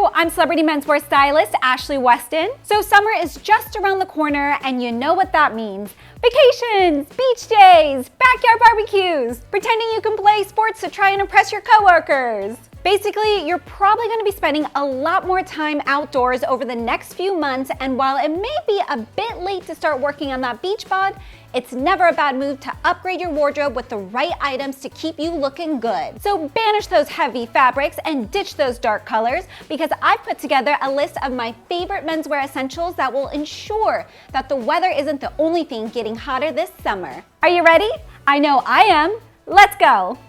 Hello, I'm celebrity menswear stylist Ashley Weston. So summer is just around the corner and you know what that means. Vacations, beach days, backyard barbecues, pretending you can play sports to try and impress your coworkers. Basically, you're probably going to be spending a lot more time outdoors over the next few months, and while it may be a bit late to start working on that beach bod, it's never a bad move to upgrade your wardrobe with the right items to keep you looking good. So banish those heavy fabrics and ditch those dark colors, because I've put together a list of my favorite menswear essentials that will ensure that the weather isn't the only thing getting hotter this summer. Are you ready? I know I am. Let's go.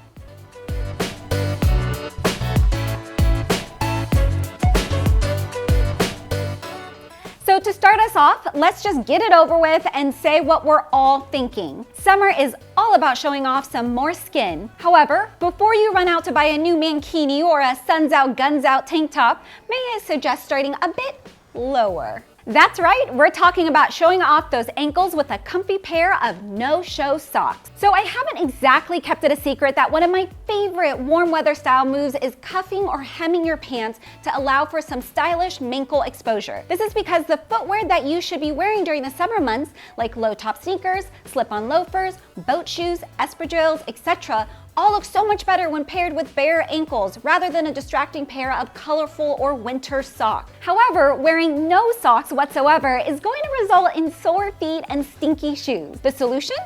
So to start us off, let's just get it over with and say what we're all thinking. Summer is all about showing off some more skin. However, before you run out to buy a new mankini or a suns out, guns out tank top, may I suggest starting a bit lower. That's right, we're talking about showing off those ankles with a comfy pair of no-show socks. So I haven't exactly kept it a secret that one of my favorite warm weather style moves is cuffing or hemming your pants to allow for some stylish ankle exposure. This is because the footwear that you should be wearing during the summer months, like low-top sneakers, slip-on loafers, boat shoes, espadrilles, etc., all look so much better when paired with bare ankles rather than a distracting pair of colorful or winter socks. However, wearing no socks whatsoever is going to result in sore feet and stinky shoes. The solution?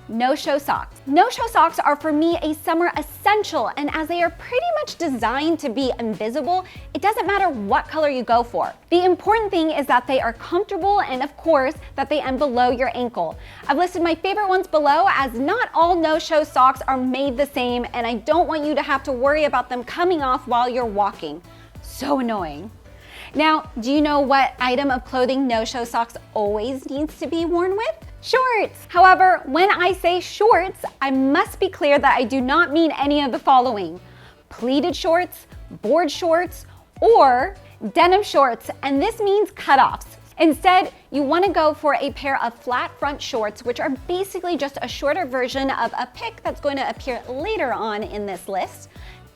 No-show socks. No-show socks are for me a summer essential, and as they are pretty much designed to be invisible, it doesn't matter what color you go for. The important thing is that they are comfortable and of course that they end below your ankle. I've listed my favorite ones below, as not all no-show socks are made the same and I don't want you to have to worry about them coming off while you're walking. So annoying. Now, do you know what item of clothing no-show socks always needs to be worn with? Shorts! However, when I say shorts, I must be clear that I do not mean any of the following: pleated shorts, board shorts, or denim shorts, and this means cutoffs. Instead, you want to go for a pair of flat front shorts, which are basically just a shorter version of a pic that's going to appear later on in this list.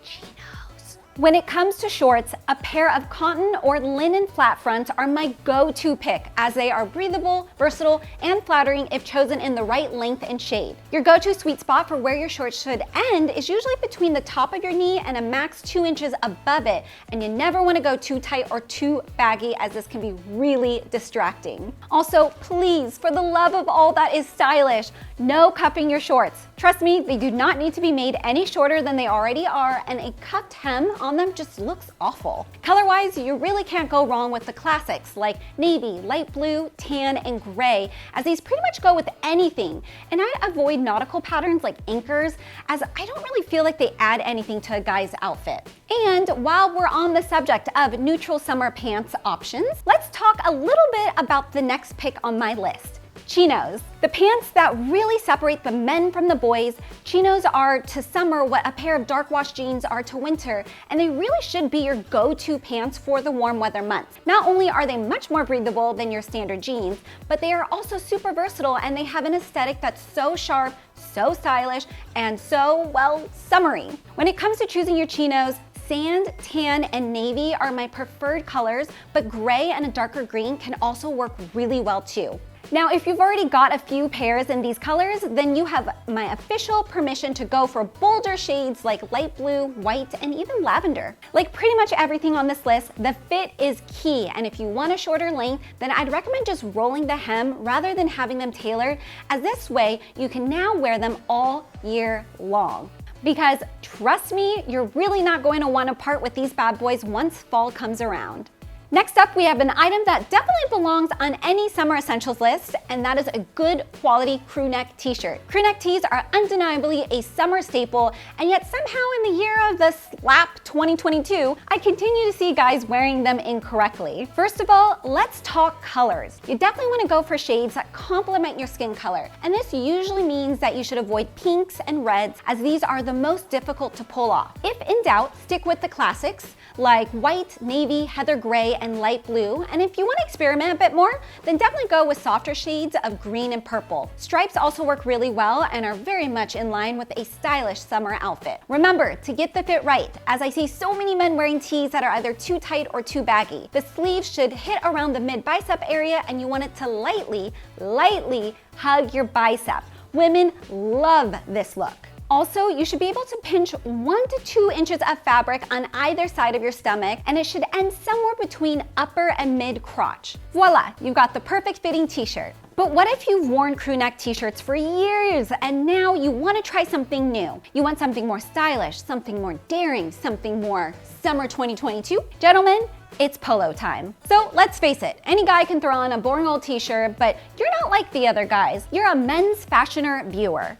CHINOS. When it comes to shorts, a pair of cotton or linen flat fronts are my go-to pick, as they are breathable, versatile, and flattering if chosen in the right length and shade. Your go-to sweet spot for where your shorts should end is usually between the top of your knee and a max 2 inches above it, and you never want to go too tight or too baggy, as this can be really distracting. Also, please, for the love of all that is stylish, no cuffing your shorts. Trust me, they do not need to be made any shorter than they already are, and a cuffed hem on them just looks awful. Color-wise, you really can't go wrong with the classics like navy, light blue, tan, and gray, as these pretty much go with anything. And I avoid nautical patterns like anchors, as I don't really feel like they add anything to a guy's outfit. And while we're on the subject of neutral summer pants options, let's talk a little bit about the next pick on my list: chinos. The pants that really separate the men from the boys. Chinos are to summer what a pair of dark wash jeans are to winter, and they really should be your go-to pants for the warm weather months. Not only are they much more breathable than your standard jeans, but they are also super versatile, and they have an aesthetic that's so sharp, so stylish, and so, well, summery. When it comes to choosing your chinos, sand, tan, and navy are my preferred colors, but gray and a darker green can also work really well too. Now, if you've already got a few pairs in these colors, then you have my official permission to go for bolder shades like light blue, white, and even lavender. Like pretty much everything on this list, the fit is key, and if you want a shorter length, then I'd recommend just rolling the hem rather than having them tailored, as this way you can now wear them all year long. Because trust me, you're really not going to want to part with these bad boys once fall comes around. Next up, we have an item that definitely belongs on any summer essentials list, and that is a good quality crew neck t-shirt. Crew neck tees are undeniably a summer staple, and yet somehow in the year of the slap 2022, I continue to see guys wearing them incorrectly. First of all, let's talk colors. You definitely want to go for shades that complement your skin color, and this usually means that you should avoid pinks and reds, as these are the most difficult to pull off. If in doubt, stick with the classics like white, navy, heather gray, and light blue, and if you want to experiment a bit more, then definitely go with softer shades of green and purple. Stripes also work really well and are very much in line with a stylish summer outfit. Remember to get the fit right, as I see so many men wearing tees that are either too tight or too baggy. The sleeves should hit around the mid-bicep area, and you want it to lightly hug your bicep. Women love this look. Also, you should be able to pinch 1 to 2 inches of fabric on either side of your stomach, and it should end somewhere between upper and mid crotch. Voila, you've got the perfect fitting t-shirt. But what if you've worn crew neck t-shirts for years and now you want to try something new? You want something more stylish, something more daring, something more summer 2022? Gentlemen, it's polo time. So let's face it, any guy can throw on a boring old t-shirt, but you're not like the other guys. You're a men's fashioner viewer.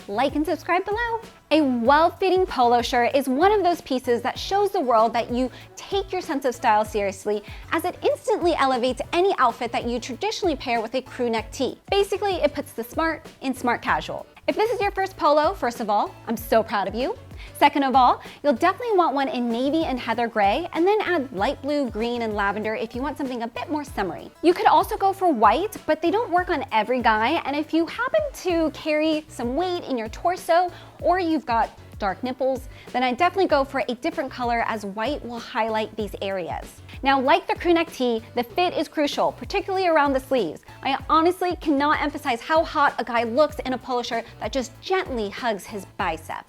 Like and subscribe below. A well-fitting polo shirt is one of those pieces that shows the world that you take your sense of style seriously, as it instantly elevates any outfit that you traditionally pair with a crew neck tee. Basically, it puts the smart in smart casual. If this is your first polo, first of all, I'm so proud of you. Second of all, you'll definitely want one in navy and heather gray, and then add light blue, green, and lavender if you want something a bit more summery. You could also go for white, but they don't work on every guy, and if you happen to carry some weight in your torso, or you've got dark nipples, then I definitely go for a different color, as white will highlight these areas. Now, like the crew neck tee, the fit is crucial, particularly around the sleeves. I honestly cannot emphasize how hot a guy looks in a polo shirt that just gently hugs his bicep.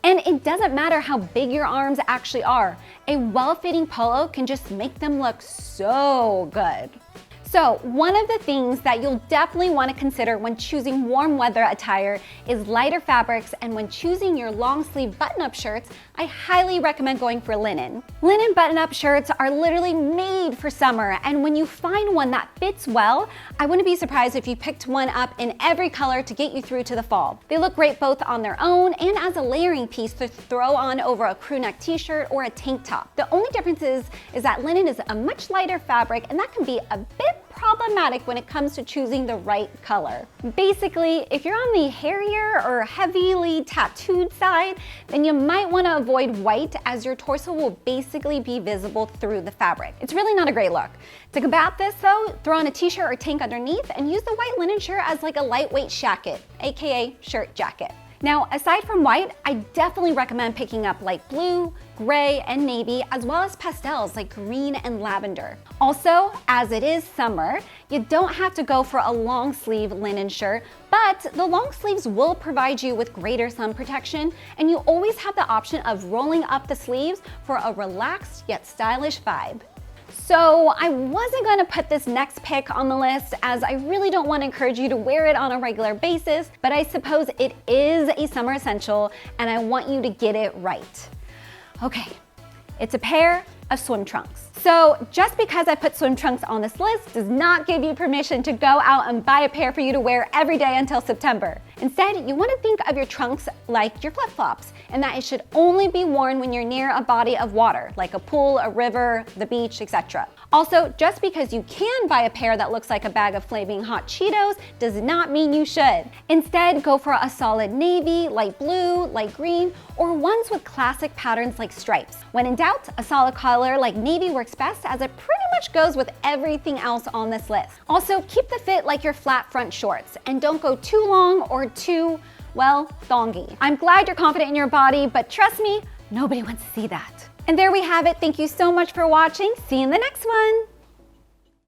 And it doesn't matter how big your arms actually are. A well-fitting polo can just make them look so good. So one of the things that you'll definitely want to consider when choosing warm weather attire is lighter fabrics, and when choosing your long sleeve button-up shirts, I highly recommend going for linen. Linen button-up shirts are literally made for summer, and when you find one that fits well, I wouldn't be surprised if you picked one up in every color to get you through to the fall. They look great both on their own and as a layering piece to throw on over a crew neck t-shirt or a tank top. The only difference is that linen is a much lighter fabric, and that can be a bit problematic when it comes to choosing the right color. Basically, if you're on the hairier or heavily tattooed side, then you might want to avoid white, as your torso will basically be visible through the fabric. It's really not a great look. To combat this though, throw on a t-shirt or tank underneath and use the white linen shirt as like a lightweight shacket, aka shirt jacket. Now, aside from white, I definitely recommend picking up light blue, gray, and navy, as well as pastels like green and lavender. Also, as it is summer, you don't have to go for a long sleeve linen shirt, but the long sleeves will provide you with greater sun protection, and you always have the option of rolling up the sleeves for a relaxed yet stylish vibe. So I wasn't going to put this next pick on the list, as I really don't want to encourage you to wear it on a regular basis, but I suppose it is a summer essential and I want you to get it right. Okay, it's a pair of swim trunks. So just because I put swim trunks on this list does not give you permission to go out and buy a pair for you to wear every day until September. Instead, you want to think of your trunks like your flip-flops, and that it should only be worn when you're near a body of water, like a pool, a river, the beach, etc. Also, just because you can buy a pair that looks like a bag of flaming hot Cheetos does not mean you should. Instead, go for a solid navy, light blue, light green, or ones with classic patterns like stripes. When in doubt, a solid color like navy works best, as it pretty much goes with everything else on this list. Also, keep the fit like your flat front shorts, and don't go too long or too, well, thongy. I'm glad you're confident in your body, but trust me, nobody wants to see that. And there we have it. Thank you so much for watching. See you in the next one.